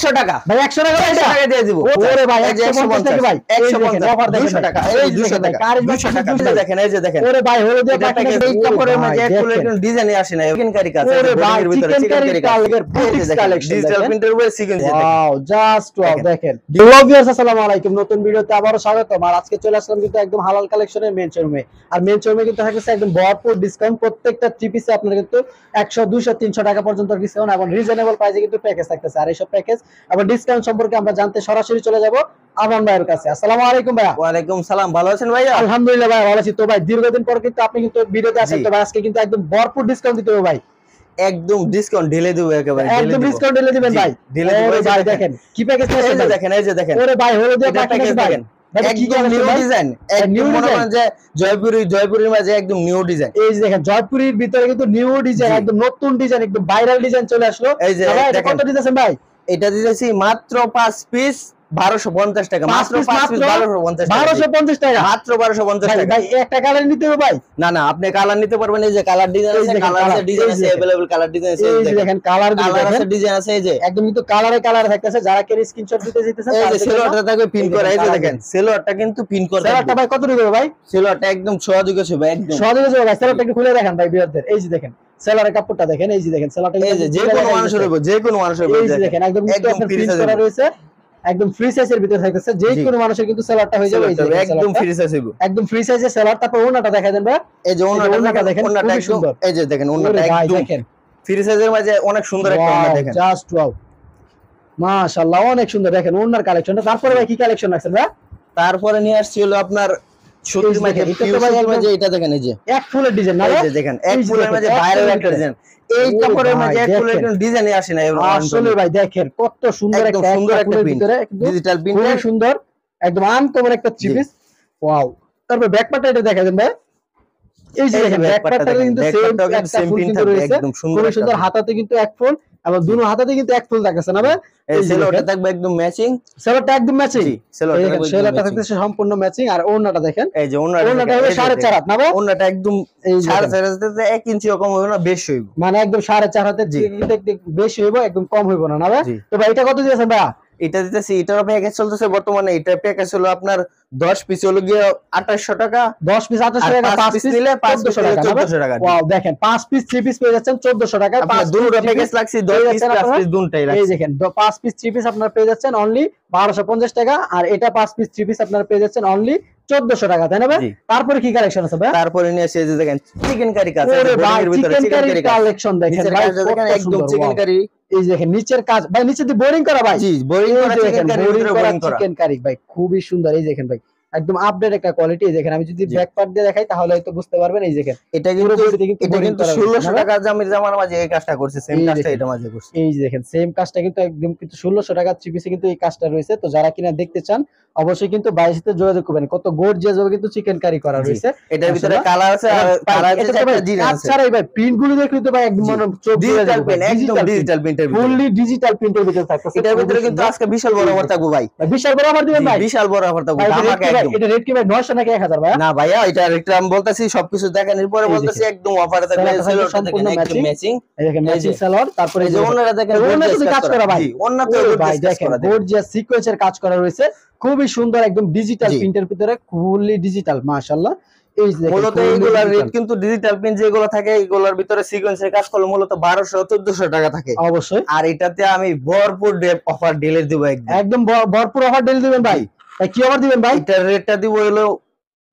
100 টাকা ভাই 100 টাকা 100 টাকা দিয়ে দিব। ওরে ভাই 150 টাকা ভাই 150 অফার দেখেন 200 টাকা এই 200 টাকা 200 টাকা দেখেন এই যে দেখেন ওরে ভাই হলো দিয়ে প্যাকেজ এই কাপড়ের মধ্যে এক ফুলের কোনো ডিজাইনই আসে না চিকেন কারি কাজ ওরে ভাই চিকেন কারি কালের কালেকশন ডিজিটাল প্রিন্টের উপরে সিকোয়েন্স ওয়াও জাস্ট ওয়াও দেখেন হ্যালো ভিউয়ার্স আসসালামু আলাইকুম নতুন ভিডিওতে আবারো স্বাগতম। আর আজকে চলে আসলাম কিন্তু একদম হালাল কালেকশনের মেন শোরুমে। আর মেন শোরুমে কিন্তু থাকছে একদম ভরপুর ডিসকাউন্ট, প্রত্যেকটা থ্রি পিসে আপনারা কিন্তু 100 200 300 টাকা পর্যন্ত ডিসকাউন্ট এবং রিজনেবল প্রাইসে কিন্তু প্যাকেজ থাকতেছে। আর এইসব প্যাকেজ এবং ডিসকাউন্ট সম্পর্কে আমরা জানতে সরাসরি চলে যাব আমান ভাইয়ের কাছে। আসসালামু আলাইকুম ভাইয়া। ওয়া আলাইকুম সালাম, ভালো আছেন ভাইয়া? আলহামদুলিল্লাহ ভাই ভালো আছি। তো ভাই দীর্ঘদিন পর কিন্তু আপনি কিন্তু ভিডিওতে আসেন, তো ভাই আজকে কিন্তু একদম ভরপুর ডিসকাউন্ট দিতে হবে ভাই। একদম ডিসকাউন্ট ঢেলে দেব একেবারে একদম ডিসকাউন্ট ঢেলে দিবেন ভাই। ঢেলে দেব ভাই দেখেন কি প্যাকেজ আছে এই যে দেখেন এই যে দেখেন ওরে ভাই হলো দিয়ে প্যাকেজ দেখেন একদম নিউ ডিজাইন, একদম মনে করেন যে জয়পুরের মাঝে একদম নিউ ডিজাইন। এই যে দেখেন জয়পুরের ভিতরে কিন্তু নিউ ডিজাইন, একদম নতুন ডিজাইন, একদম ভাইরাল ডিজাইন চলে আসলো। এই যে এটা কত দিতেছেন ভাই? এটা দিতেছি মাত্র 5 পিস 1250 টাকা, মাত্র 5 পিস 1250 টাকা, 1250 টাকা, মাত্র 1250 টাকা। ভাই একটা কালার নিতে হবে ভাই? না না, আপনি কালার নিতে পারবেন। এই যে কালার ডিজাইন আছে, কালার আছে, ডিজাইন আছে, अवेलेबल কালার ডিজাইন আছে। এই যে দেখেন কালার আছে, ডিজাইন আছে। এই যে একদম কিন্তু কালারে কালার থাকতেছে। যারা কে স্ক্রিনশট দিতে চাইতেছেন এই যে সেলোয়ারটা থাকবে পিন করা। এই যে দেখেন সেলোয়ারটা কিন্তু পিন করা। সেলোয়ারটা ভাই কত দিবে ভাই? সেলোয়ারটা একদম সহযোগে হবে, একদম সহযোগে হবে ভাই। সেলোয়ারটা একটু খুলে দেখান ভাই বিয়ারদের। এই যে দেখেন সেলোয়ারের কাপড়টা দেখেন। এই যে দেখেন সেলোয়ারটা এই যে কোনো মানুষের হবে, যে কোনো মানুষের হবে। এই যে দেখেন একদম পিন করা রয়েছে, একদম ফ্রি সাইজের ভিতরে থাকতেছে। যে কোনো মানুষের কিন্তু সেলারটা হয়ে যাবে। এই যে একদম ফ্রি সাইজ হবে, একদম ফ্রি সাইজের সেলার। তারপর ওনাটা দেখা দেন ভাই। এই যে ওনাটা দেখেন, ওনাটা একদম সুন্দর। এই যে দেখেন ওনাটা একদম দেখেন ফ্রি সাইজের মাঝে অনেক সুন্দর একটা ওনা দেখেন, জাস্ট ওয়াও মাশাআল্লাহ অনেক সুন্দর। দেখেন ওনার কালেকশনটা। তারপরে ভাই কি কালেকশন আছে ভাই? তারপরে নিয়ে আসছি হলো আপনার সুতির মাঝে এটা দেখেন। এই যে এক ফুলের ডিজাইন না, এই যে দেখেন এক ফুলের মাঝে ভাইরাল একটা ডিজাইন। এই কাপড়ের মাঝে এক ফুলের কোনো ডিজাইনই আসে না আসলে ভাই। দেখেন কত সুন্দর একটা ভিতরে ডিজিটাল প্রিন্ট, খুব সুন্দর একদম আনকমন একটা থ্রি পিস। ওয়াও। তারপর ব্যাক পার্টটা এটা দেখা দেন ভাই। এই যে দেখেন ব্যাক পার্টটা কিন্তু সেম প্রিন্ট থাকবে, একদম সুন্দর। হাতাতে কিন্তু এক ফুল এবং দুনো হাতাতে কিন্তু এক ফুল থাকছে না ভাই? এই সেলোয়ারটা থাকবে একদম ম্যাচিং, সেলোয়ারটা একদম ম্যাচিং, সেলোয়ারটা থাকতেছে সম্পূর্ণ ম্যাচিং। আর ওড়নাটা দেখেন, এই যে ওড়নাটা হলো 4.5 হাত না ভাই? ওড়নাটা একদম 4.5 হাতে 1 ইঞ্চি কম হবে না, বেশি হইব, মানে একদম 4.5 হাতের বেশি হইব, একদম কম হইব না না ভাই? তো ভাই এটা কত দিয়েছেন ভাই? এটা দিতেছি, এটার প্যাকেজ চলতেছে বর্তমানে। এটা প্যাকেজ হলো আপনার 10 পিস হলো গিয়ে 2800 টাকা, 10 পিস 2800 টাকা, 5 পিস নিলে 1400 টাকা। ওয়াও দেখেন 5 পিস 3 পিস পেয়ে যাচ্ছেন 1400 টাকা। আপনার দুটো প্যাকেজ লাগছে 10 পিস 5 পিস দুটোই লাগছে। এই দেখেন 5 পিস 3 পিস আপনারা পেয়ে যাচ্ছেন অনলি 1250 টাকা। আর এটা 5 পিস 3 পিস আপনারা পেয়ে যাচ্ছেন অনলি 1400 টাকা, তাই না ভাই? তারপরে কি কালেকশন আছে ভাই? তারপরে নিয়ে এসে যে দেখেন চিকেন কারি কাজ আছে, এর ভিতরে চিকেন কারি কালেকশন দেখেন ভাই, একদম চিকেন কারি। এই দেখেন নিচের কাজ ভাই, নিচে দিয়ে বোরিং করা ভাই। জি বোরিং করা চিকেন কারি ভাই, খুবই সুন্দর। এই দেখেন ভাই একদম আপডেট একটা কোয়ালিটি। এই দেখেন আমি যদি ব্যাক পার্ট দিয়ে দেখাই তাহলে হয়তো বুঝতে পারবেন। এই দেখেন এটা কিন্তু 1600 টাকা জামির জামার মাঝে এই কাজটা করছে, সেম কাজটা এটা মাঝে করছে। এই দেখেন সেম কাজটা কিন্তু একদম কিন্তু 1600 টাকা থ্রি পিসে কিন্তু এই কাজটা রয়েছে। তো যারা কিনা দেখতে চান অবশ্যই কিন্তু বাইরের সাথে যোগাযোগ করবেন। কত গর্জিয়াস ভাবে কিন্তু চিকেন কারি করা রয়েছে। এটার ভিতরে কালার আছে, আর কালার আছে একটা ডিজাইন আছে। আচ্ছা ভাই প্রিন্ট গুলো দেখলে তো ভাই একদম ডিজিটাল প্রিন্ট, একদম ডিজিটাল প্রিন্টের ভিতরে, ফুললি ডিজিটাল প্রিন্টের ভিতরে থাকছে। এটার ভিতরে কিন্তু আজকে বিশাল বড় অফার থাকবে ভাই, বিশাল বড় অফার দিবেন ভাই, বিশাল বড় অফার থাকবে। আমাকে একদম এটা রেট কি ভাই 900 নাকি 1000 ভাই? না ভাইয়া এটা রেট আমি বলতাছি সবকিছু দেখানোর পরে বলতাছি একদম অফারে থাকবে। সেলোয়ারটা দেখেন একদম ম্যাচিং, এই দেখেন ম্যাচিং সেলোয়ার। তারপরে এই যে ওন্নাটা দেখেন গর্জিয়াস কাজ করা ভাই, ওন্নাতে ভাই দেখেন গর্জিয়াস সিকোয়েন্সের কাজ করা রয়েছে, খুবই সুন্দর একদম ডিজিটাল প্রিন্টের ভিতরে, ফুললি ডিজিটাল মাশাআল্লাহ। এই যে মূলত এইগুলার রেট কিন্তু ডিজিটাল প্রিন্ট যেগুলো থাকে এইগুলোর ভিতরে সিকোয়েন্সের কাজ করলে মূলত 1200-1400 টাকা থাকে অবশ্যই। আর এটাতে আমি ভরপুর অফার ডিলে দিব, একদম ভরপুর অফার ডিলে দিবেন ভাই। কি অফার দিবেন ভাই? এটার রেটটা দিব হলো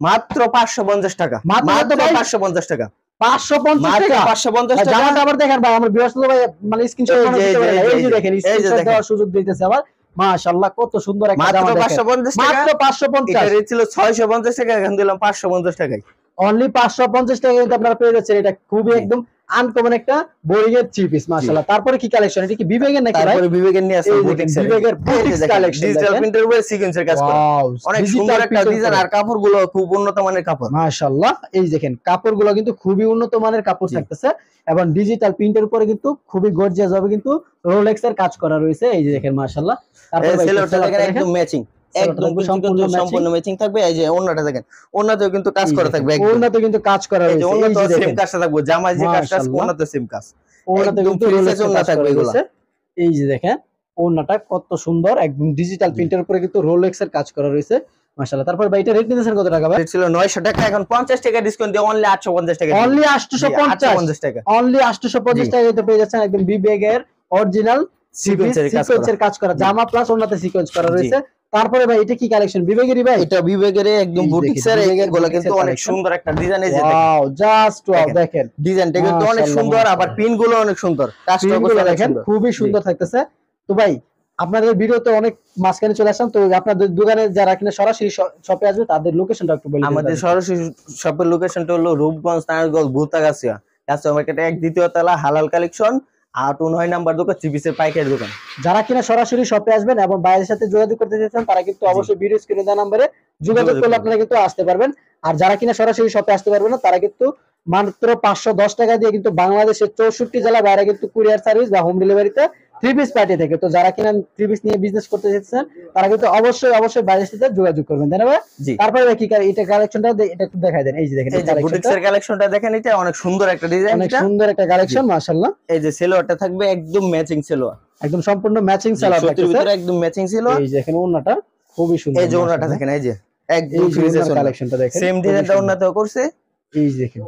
মাত্র 550 টাকা, মাত্র 550 টাকা, 550 টাকা, 550 টাকা। জামাটা আবার দেখেন ভাই, আমার ভিউয়ার্স ভাই মানে স্ক্রিনশট দিতে পারেন। এই যে দেখেন স্ক্রিনশট দেওয়ার সুযোগ দিতেছে আবার। মাশাআল্লাহ কত সুন্দর একটা জামা দেখেন, মাত্র 550 টাকা, মাত্র 550। এটা রেট ছিল 650 টাকা, এখন দিলাম 550 টাকায়, অনলি 550 টাকা কিন্তু আপনারা পেয়ে যাচ্ছেন। এটা খুবই একদম আনকমন একটা বোরিং এর থ্রি পিস মাশাআল্লাহ। তারপরে কি কালেকশন? এটা কি বিবেকের নাকি ভাই? তারপরে বিবেকের নিয়ে আসছে বিবেকের বুটিক্স কালেকশন, ডিজিটাল প্রিন্টের উপরে সিকোয়েন্সের কাজ করা, অনেক সুন্দর একটা ডিজাইন। আর কাপড়গুলো খুব উন্নত মানের কাপড় মাশাআল্লাহ। এই দেখেন কাপড়গুলো কিন্তু খুবই উন্নত মানের কাপড় থাকতেছে এবং ডিজিটাল প্রিন্টের উপরে কিন্তু খুবই গর্জিয়াস ভাবে কিন্তু রোলেক্স এর কাজ করা রয়েছে। এই যে দেখেন মাশাআল্লাহ। তারপরে সেলোয়ারটা দেখেন একদম ম্যাচিং, একদম সম্পূর্ণ ম্যাচিং থাকবে। এই যে ওন্নাটা দেখেন, ওন্নাতেও কিন্তু কাজ করা থাকবে, ওন্নাতেও কিন্তু কাজ করা রয়েছে। ওন্নাতেও সেম কাজটা থাকবে, জামায় যে কাজটা আছে ওন্নাতেও সেম কাজ, ওন্নাতেও কিন্তু রিলেশন না থাকবে এগুলো। এই যে দেখেন ওন্নাটা কত সুন্দর একদম ডিজিটাল প্রিন্টের উপরে কিন্তু রোলেক্স এর কাজ করা রয়েছে মাশাআল্লাহ। তারপর ভাই এটা রেট নিতেছেন কত টাকা ভাই? রেট ছিল 900 টাকা, এখন 50 টাকা ডিসকাউন্ট দিয়ে অনলি 850 টাকা। অনলি 850 টাকা, অনলি 850 টাকা দিতে পেয়ে যাচ্ছেন একদম বিবেগ এর অরিজিনাল সিকোয়েন্সের কাজ করা জামা প্লাস ওন্নাতে সিকোয়েন্স করা রয়েছে। তারপরে ভাই এটা কি কালেকশন? বিবেগেরই ভাই? এটা বিবেগের একদম বুটিক্সের, এগুলো কিন্তু অনেক সুন্দর একটা ডিজাইন। এই যে ওয়াও, জাস্ট ওয়াও, দেখেন ডিজাইনটা কিন্তু অনেক সুন্দর, আবার পিন গুলো অনেক সুন্দর, কাজটা দেখেন খুবই সুন্দর থাকতেছে। তো ভাই আপনাদের ভিডিওতে অনেক মাঝখানে চলে আসলাম, তো আপনাদের দোকানে যারা কিনা সরাসরি শপে আসবে তাদের লোকেশনটা একটু বলুন। আমাদের সরাসরি শপের লোকেশনটা হলো রূপগঞ্জ, নারায়ণগঞ্জ, ভূতাগাছিয়া, কাস্টমার মার্কেট 1 দ্বিতীয় তলা, হালাল কালেকশন, 8 ও 9 নাম্বার দোকান, চিপিসের পাইকারি দোকান। যারা কিনা সরাসরি শপে আসবেন এবং বাইরের সাথে যোগাযোগ করতে চাচ্ছেন তারা কিন্তু অবশ্যই ভিডিও স্ক্রিনে দেওয়া নম্বরে যোগাযোগ করলে আপনারা কিন্তু আসতে পারবেন। আর যারা কিনা সরাসরি শপে আসতে পারবেন না তারা কিন্তু মাত্র 510 টাকা দিয়ে কিন্তু বাংলাদেশের 64 জেলা বাইরে কিন্তু কুরিয়ার সার্ভিস বা হোম ডেলিভারিতে 3 পিস পার্টি থেকে। তো যারা কিনা 3 পিস নিয়ে বিজনেস করতে চাচ্ছেন তারা কিন্তু অবশ্যই বাইরের সাথে যোগাযোগ করবেন, তাই না ভাই? তারপরে কি এটা কালেকশনটা এটা একটু দেখাই দেন। এই যে দেখেন, এই যে বুটিক্সের কালেকশনটা দেখেন, এটা অনেক সুন্দর একটা ডিজাইন, অনেক সুন্দর একটা কালেকশন মাশাআল্লাহ। এই যে সেলোয়ারটা থাকবে একদম ম্যাচিং সেলোয়ার, একদম সম্পূর্ণ ম্যাচিং সালোয়ার থাকছে, ভিতরে একদম ম্যাচিং সেলোয়ার। এই যে দেখেন ওন্নাটা খুবই সুন্দর, এই যে ওন্নাটা দেখেন, এই যে একদম ফ্রিজের কালেকশনটা দেখেন, সেম ডিজাইনটা ওন্নাতেও করছে। এই যে দেখেন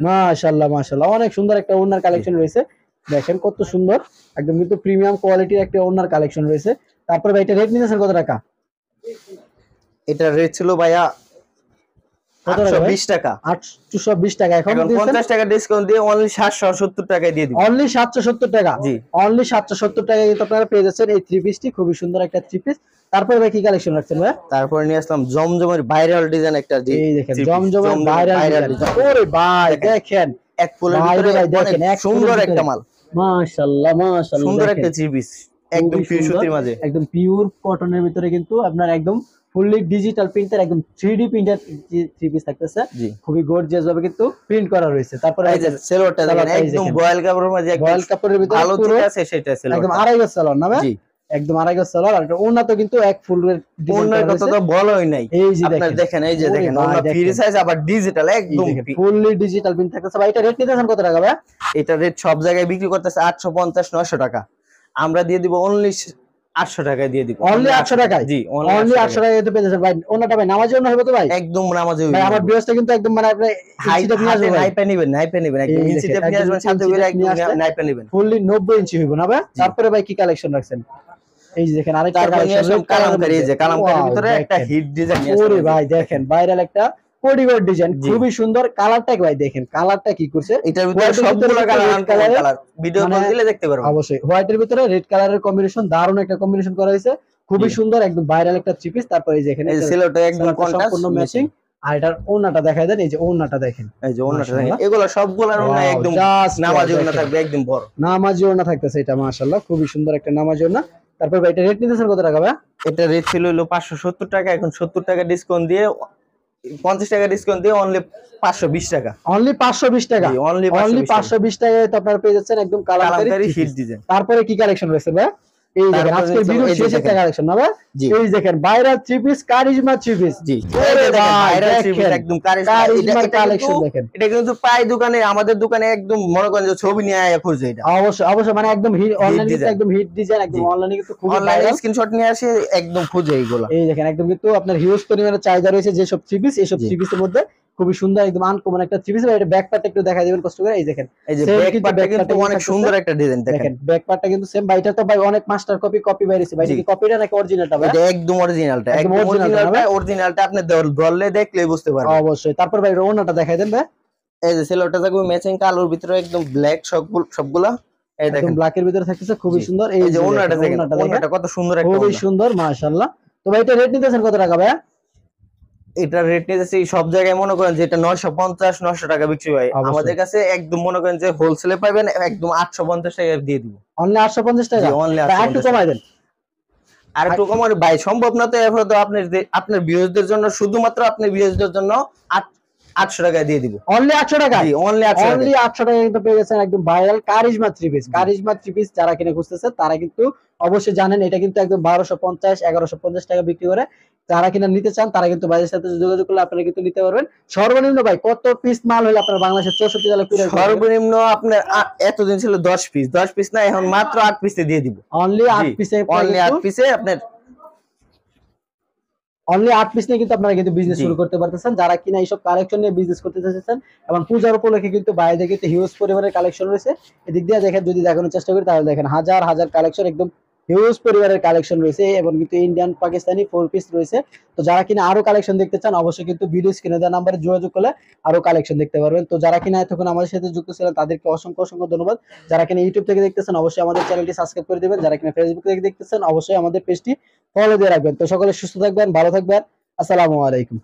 মাশাআল্লাহ মাশাআল্লাহ, অনেক সুন্দর একটা ওন্নার কালেকশন রয়েছে, দেখেন কত সুন্দর, একদম কিন্তু প্রিমিয়াম কোয়ালিটির একটা ওন্নার কালেকশন রয়েছে। তারপর ভাই এটা রেট নিতেছেন কত টাকা? এটা রেট ছিল ভাইয়া 820 টাকা, 820 টাকা, এখন 50 টাকা ডিসকাউন্ট দিয়ে অনলি 770 টাকায় দিয়ে দিব। অনলি 770 টাকা, জি অনলি 770 টাকায় কিন্তু আপনারা পেয়ে যাচ্ছেন এই 3 পিসটি, খুবই সুন্দর একটা 3 পিস। তারপরে ভাই কি কালেকশন রাখছেন ভাই? তারপরে নিয়ে আসলাম জমজমের ভাইরাল ডিজাইন একটা, জি এই দেখেন জমজমের ভাইরাল ডিজাইন। ওরে ভাই দেখেন এক ফুলের ভিতরে দেখেন এক সুন্দর একটা মাল, মাশাআল্লাহ মাশাআল্লাহ, সুন্দর একটা 3 পিস একদম পিওর সুতির মাঝে, একদম পিওর কটনের ভিতরে কিন্তু আপনার একদম ফুললি ডিজিটাল প্রিন্টার, একদম 3D প্রিন্টার 3 পিস থাকতেছে, খুবই গর্জিয়াস ভাবে কিন্তু প্রিন্ট করা রয়েছে। তারপরে এই যে সেলোয়ারটা দেখেন একদম বয়েল কাপড়ের মাঝে, বয়েল কাপড়ের ভিতরে ভালো যেটা আছে সেটা সেলোয়ার, একদম আড়াই গজ সালোয়ার না ভাই? জি একদম আড়াই গজ সালোয়ার। আর ওন্না তো কিন্তু এক ফুলের ওন্নার কথা তো বলাই নাই। এই যে দেখেন, এই যে দেখেন ওন্না ফ্রি সাইজ আবার ডিজিটাল, একদম ফুললি ডিজিটাল প্রিন্ট থাকতেছে। ভাই এটা রেট নিতেছেন কত টাকা ভাই? এটা রেট সব জায়গায় বিক্রি করতেছে 850 900 টাকা, আমরা দিয়ে দিব অনলি 800 টাকায় দিয়ে দিব। অনলি 800 টাকায়? জি অনলি 800 টাকায় দিতে পেয়েছেন ভাই। ওন্নাটা ভাই নামাজি ওন্না হবে তো ভাই? একদম নামাজি হবে ভাই, আমার ভিউয়ার্সটা কিন্তু একদম মানে আপনি ইঞ্চিটা নিয়ে আসবেন, নাইপা নেবেন একদম ইঞ্চিটা নিয়ে আসবেন, সাথে করে একদম নাইপা নেবেন, ফুললি 90 ইঞ্চি হইব না ভাই? তারপরে ভাই কি কালেকশন রাখছেন? এই যে দেখেন আরেকটা কালেকশন কালামকারী, এই যে কালামকারীর ভিতরে একটা হিট ডিজাইন নিয়ে আসছে। ওরে ভাই দেখেন ভাইরাল একটা কোডিগর ডিজাইন, খুবই সুন্দর। কালারটা ভাই দেখেন, কালারটা কি করছে, এটার ভিতরে সবগুলো কালার ভিডিও কল দিলে দেখতে পারবেন। অবশ্যই হোয়াইটের ভিতরে রেড কালারের কম্বিনেশন, দারুণ একটা কম্বিনেশন করা হয়েছে, খুবই সুন্দর, একদম ভাইরাল একটা থ্রি পিস। তারপরে এই যে এখানে এই সেলোটা একদম সম্পূর্ণ ম্যাচিং। আর এটার ওন্নাটা দেখাই দেন, এই যে ওন্নাটা দেখেন, এই যে ওন্নাটা দেখেন, এগুলো সবগুলোর ওন্না একদম নামাজি ওন্না থাকবে, একদম বড় নামাজি ওন্না থাকতেছে, এটা মাশাআল্লাহ খুবই সুন্দর একটা নামাজি ওন্না। তারপর ভাই এটা রেট নিতেছেন কত টাকা ভাই? এটা রেট ছিল হলো 570 টাকা, এখন 70 টাকা ডিসকাউন্ট দিয়ে 50 টাকা ডিসকাউন্ট দিয়ে অনলি 520 টাকা, অনলি 520 টাকা, অনলি 520 টাকায় তো আপনারা পেয়ে যাচ্ছেন একদম কালামকারী হিট ডিজাইন। তারপরে কি কালেকশন রয়েছে ভাই? এই দেখেন আজকের ভিডিও শেষে একটা কালেকশন না ভাই? এই দেখেন viral three piece, charisma three piece. জি এই দেখেন ভাইরাল থ্রি পিস, একদম কারিজমা কালেকশন দেখেন। এটা কিন্তু প্রায় দোকানে, আমাদের দোকানে একদম মনে করেন যে ছবি নিয়ে আয়া খুঁজে, এটা অবশ্যই মানে একদম হিট, অনলাইনে একদম হিট ডিজাইন, একদম অনলাইনে কিন্তু খুব অনলাইনে স্ক্রিনশট নিয়ে আসে একদম খুঁজে এইগুলো। এই দেখেন একদম কিন্তু আপনার হিউজ পরিমাণে চাহিদা রয়েছে যে সব থ্রি পিস, এই সব থ্রি পিসের মধ্যে খুবই সুন্দর একদম আনকমন একটা থ্রি পিস। এটা ব্যাক পার্টটা একটু দেখাই দিবেন কষ্ট করে। এই দেখেন এই যে ব্যাক পার্টটা কিন্তু অনেক সুন্দর একটা ডিজাইন, দেখেন ব্যাক পার্টটা কিন্তু সেম। ভাইটা তো ভাই অনেক মাস্টার কপি বাইরেছে ভাই, কি কপিটা নাকি অরিজিনালটা ভাই? এটা একদম অরিজিনালটা, একদম অরিজিনালটা আপনি ধরলে দেখলেই বুঝতে পারবেন। অবশ্যই। তারপর ভাই ওন্নাটা দেখাই দেন ভাই। এই যে সেলোটা থাকবে ম্যাচিং কালোর ভিতরে, একদম ব্ল্যাক সবগুলা, এই দেখেন ব্ল্যাকের ভিতরে থাকতেছে, খুবই সুন্দর। এই যে ওন্নাটা দেখেন, ওন্নাটা কত সুন্দর একটা, খুবই সুন্দর মাশাআল্লাহ। তো ভাই এটা রেট নিতেছেন কত টাকা ভাই? এটা রেট নিতেছি সব জায়গায় মনে করেন যে এটা 950 900 টাকা বিক্রি হয়, আমাদের কাছে একদম মনে করেন যে হোলসেলে পাবেন একদম 850 টাকা দিয়ে দিব। অনলি 850 টাকা? একটু কমাই দেন, আর একটু কমানো ভাই সম্ভব না, তো এরপর তো আপনার ভিউয়ারদের জন্য, শুধুমাত্র আপনার ভিউয়ারদের জন্য 800 টাকায় দিয়ে দিব। অনলি 800 টাকা, জি অনলি 800 টাকা, অনলি 800 টাকা কিন্তু পেয়ে গেছেন একদম viral charisma three piece. Charisma three piece যারা কিনে খুঁজতেছে তারা কিন্তু অবশ্যই জানেন এটা কিন্তু একদম 1250 1150 টাকা বিক্রি করে। যারা কিনা নিতে চান তারা কিন্তু ভাইয়ের সাথে যোগাযোগ করলে আপনারা কিন্তু নিতে পারবেন। সর্বনিম্ন ভাই কত পিস মাল হলে আপনার বাংলাদেশের 64 জেলা কুরিয়ার করবেন? সর্বনিম্ন আপনার এতদিন ছিল 10 পিস, 10 পিস না এখন মাত্র 8 পিসে দিয়ে দিব। অনলি 8 পিসে, অনলি 8 পিসে আপনার অনলি 8 পিস নিয়ে কিন্তু আপনারা কিন্তু বিজনেস শুরু করতে পারতেছেন। যারা কিনা এইসব কালেকশন নিয়ে বিজনেস করতে চাচ্ছেন এবং পূজার উপলক্ষে কিন্তু বাইরে কিন্তু হিউজ পরিমাণের কালেকশন রয়েছে। এদিক দিয়ে দেখেন, যদি দেখানোর চেষ্টা করি তাহলে দেখেন হাজার হাজার কালেকশন, একদম হিউজ পরিবারের কালেকশন রয়েছে এবং কিন্তু ইন্ডিয়ান পাকিস্তানি 4 পিস রয়েছে। তো যারা কিনা আরো কালেকশন দেখতে চান অবশ্যই কিন্তু ভিডিও স্ক্রিনে দেওয়া নাম্বারে যোগাযোগ করলে আরো কালেকশন দেখতে পারবেন। তো যারা কিনা এতক্ষণ আমাদের সাথে যুক্ত ছিলেন তাদেরকে অসংখ্য অসংখ্য ধন্যবাদ। যারা কিনা ইউটিউব থেকে দেখতেছেন অবশ্যই আমাদের চ্যানেলটি সাবস্ক্রাইব করে দিবেন। যারা কিনা ফেসবুক থেকে দেখতেছেন অবশ্যই আমাদের পেজটি ফলো দিয়ে রাখবেন। তো সকলে সুস্থ থাকবেন, ভালো থাকবেন। আসসালামু আলাইকুম।